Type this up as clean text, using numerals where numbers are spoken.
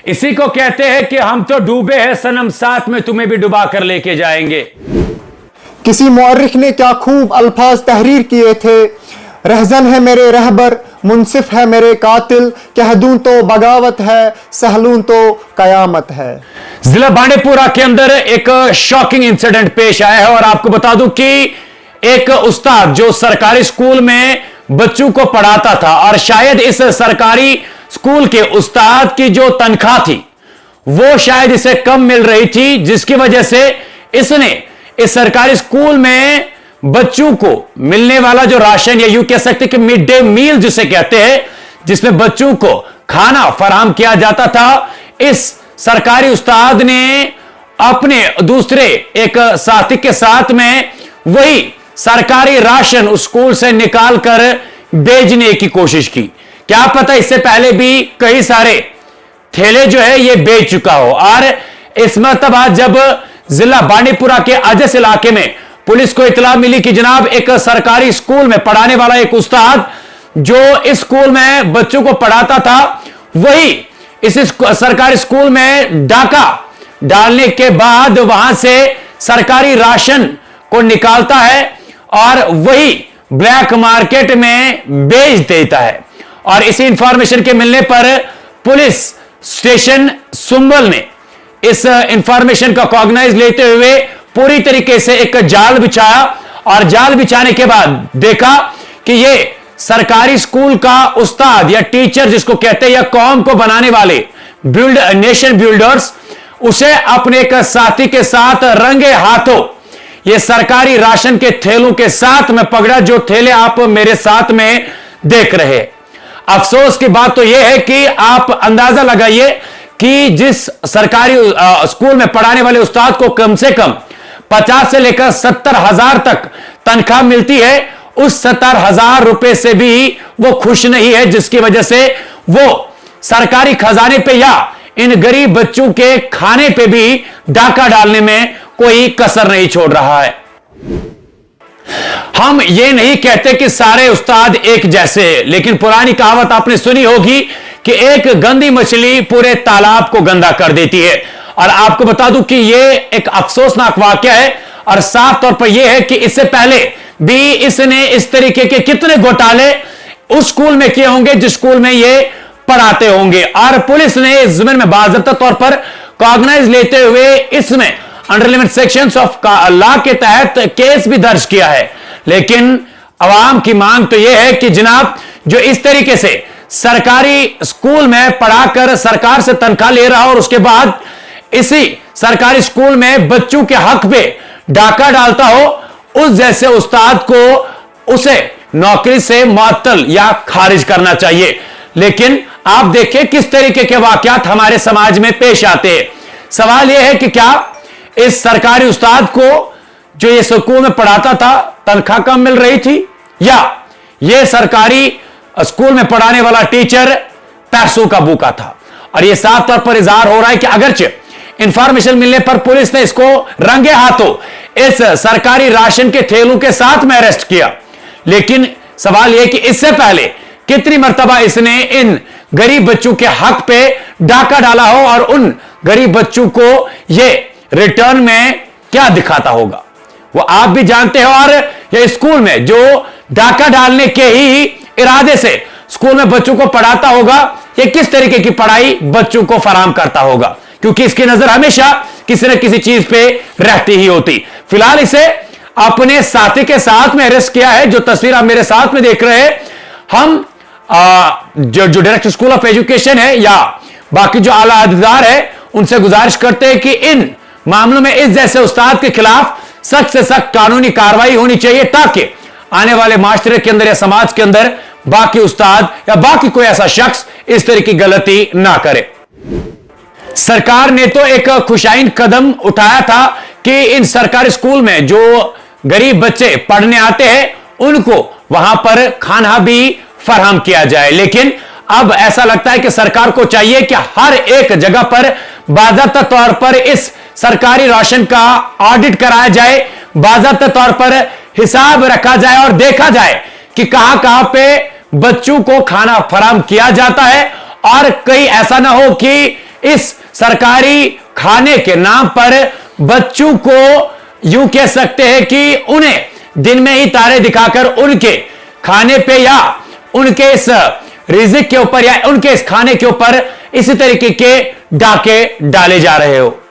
इसी को कहते हैं कि हम तो डूबे हैं सनम, साथ में तुम्हें भी डुबा कर लेके जाएंगे। किसी मौर्रिख ने क्या खूब अल्फाज तहरीर किए थे, रहजन है मेरे रहबर, मुंसिफ है मेरे कातिल, कह दूं तो बगावत है, सहलूं तो कयामत है। जिला बांडीपुरा के अंदर एक शॉकिंग इंसिडेंट पेश आया है और आपको बता दूं कि एक उस्ताद जो सरकारी स्कूल में बच्चों को पढ़ाता था और शायद इस सरकारी स्कूल के उस्ताद की जो तनख्वाह थी वो शायद इसे कम मिल रही थी, जिसकी वजह से इसने इस सरकारी स्कूल में बच्चों को मिलने वाला जो राशन या यूं कह सकते कि मिड डे मील जिसे कहते हैं, जिसमें बच्चों को खाना फराहम किया जाता था, इस सरकारी उस्ताद ने अपने दूसरे एक साथी के साथ में वही सरकारी राशन उस स्कूल से निकालकर बेचने की कोशिश की। क्या पता इससे पहले भी कई सारे ठेले जो है ये बेच चुका हो। और इस मरतबा जब जिला बांडीपुरा के अजस इलाके में पुलिस को इतला मिली कि जनाब एक सरकारी स्कूल में पढ़ाने वाला एक उस्ताद जो इस स्कूल में बच्चों को पढ़ाता था, वही इस सरकारी स्कूल में डाका डालने के बाद वहां से सरकारी राशन को निकालता है और वही ब्लैक मार्केट में बेच देता है। और इसी इंफॉर्मेशन के मिलने पर पुलिस स्टेशन सुंबल ने इस इंफॉर्मेशन का कॉग्नाइज लेते हुए पूरी तरीके से एक जाल बिछाया और जाल बिछाने के बाद देखा कि ये सरकारी स्कूल का उस्ताद या टीचर जिसको कहते हैं या कौम को बनाने वाले नेशन बिल्डर्स, उसे अपने एक साथी के साथ रंगे हाथों ये सरकारी राशन के थैलों के साथ में पकड़ा, जो थैले आप मेरे साथ में देख रहे हैं। अफसोस की बात तो यह है कि आप अंदाजा लगाइए कि जिस सरकारी स्कूल में पढ़ाने वाले उस्ताद को कम से कम 50 से लेकर 70,000 तक तनख्वाह मिलती है, उस 70,000 रुपए से भी वो खुश नहीं है, जिसकी वजह से वो सरकारी खजाने पे या इन गरीब बच्चों के खाने पे भी डाका डालने में कोई कसर नहीं छोड़ रहा है। हम ये नहीं कहते कि सारे उस्ताद एक जैसे, लेकिन पुरानी कहावत आपने सुनी होगी कि एक गंदी मछली पूरे तालाब को गंदा कर देती है। और आपको बता दूं कि यह एक अफसोसनाक वाकया है और साफ तौर पर यह है कि इससे पहले भी इसने इस तरीके के कितने घोटाले उस स्कूल में किए होंगे जिस स्कूल में ये पढ़ाते होंगे। और पुलिस ने इस जुर्म में बाज़ाब्ता तौर पर कॉग्नाइज लेते हुए इसमें under limit sections of law के तहत केस भी दर्ज किया है। लेकिन अवाम की मांग तो यह है कि जनाब जो इस तरीके से सरकारी स्कूल में पढ़ाकर सरकार से तनख्वाह ले रहा और उसके बाद इसी सरकारी स्कूल में बच्चों के हक पे डाका डालता हो, उस जैसे उस्ताद को उसे नौकरी से मुअत्तल या खारिज करना चाहिए। लेकिन आप देखिए किस तरीके के वाकयात हमारे समाज में पेश आते हैं। सवाल यह है कि क्या इस सरकारी उस्ताद को जो ये स्कूल में पढ़ाता था तनख्वाह कम मिल रही थी, या यह सरकारी स्कूल में पढ़ाने वाला टीचर पैसों का भूखा था। और यह साफ तौर पर इजहार हो रहा है कि अगरचे इंफॉर्मेशन मिलने पर पुलिस ने इसको रंगे हाथों इस सरकारी राशन के थैलों के साथ में अरेस्ट किया, लेकिन सवाल यह कि इससे पहले कितनी मर्तबा इसने इन गरीब बच्चों के हक पे डाका डाला हो और उन गरीब बच्चों को यह रिटर्न में क्या दिखाता होगा वो आप भी जानते हो। और यह स्कूल में जो डाका डालने के ही इरादे से स्कूल में बच्चों को पढ़ाता होगा, यह किस तरीके की पढ़ाई बच्चों को फराहम करता होगा, क्योंकि इसकी नजर हमेशा किसी न किसी चीज पे रहती ही होती। फिलहाल इसे अपने साथी के साथ में अरेस्ट किया है। जो तस्वीर आप मेरे साथ में देख रहे हैं, हम जो डायरेक्टर स्कूल ऑफ एजुकेशन है या बाकी जो आला अधिकार है उनसे गुजारिश करते हैं कि इन मामलों में इस जैसे उस्ताद के खिलाफ सख्त से सख्त कानूनी कार्रवाई होनी चाहिए, ताकि आने वाले माशरे के अंदर या समाज के अंदर बाकी उस्ताद या बाकी कोई ऐसा शख्स इस तरह की गलती ना करे। सरकार ने तो एक खुशाइन कदम उठाया था कि इन सरकारी स्कूल में जो गरीब बच्चे पढ़ने आते हैं उनको वहां पर खाना भी फराहम किया जाए, लेकिन अब ऐसा लगता है कि सरकार को चाहिए कि हर एक जगह पर बाज़ाब्ता तौर पर इस सरकारी राशन का ऑडिट कराया जाए, बाज़ाब्ता तौर पर हिसाब रखा जाए और देखा जाए कि कहां कहां पे बच्चों को खाना फराहम किया जाता है। और कहीं ऐसा ना हो कि इस सरकारी खाने के नाम पर बच्चों को यूं कह सकते हैं कि उन्हें दिन में ही तारे दिखाकर उनके खाने पे या उनके इस रिज़्क के ऊपर या उनके इस खाने के ऊपर इसी तरीके के डाके डाले जा रहे हो।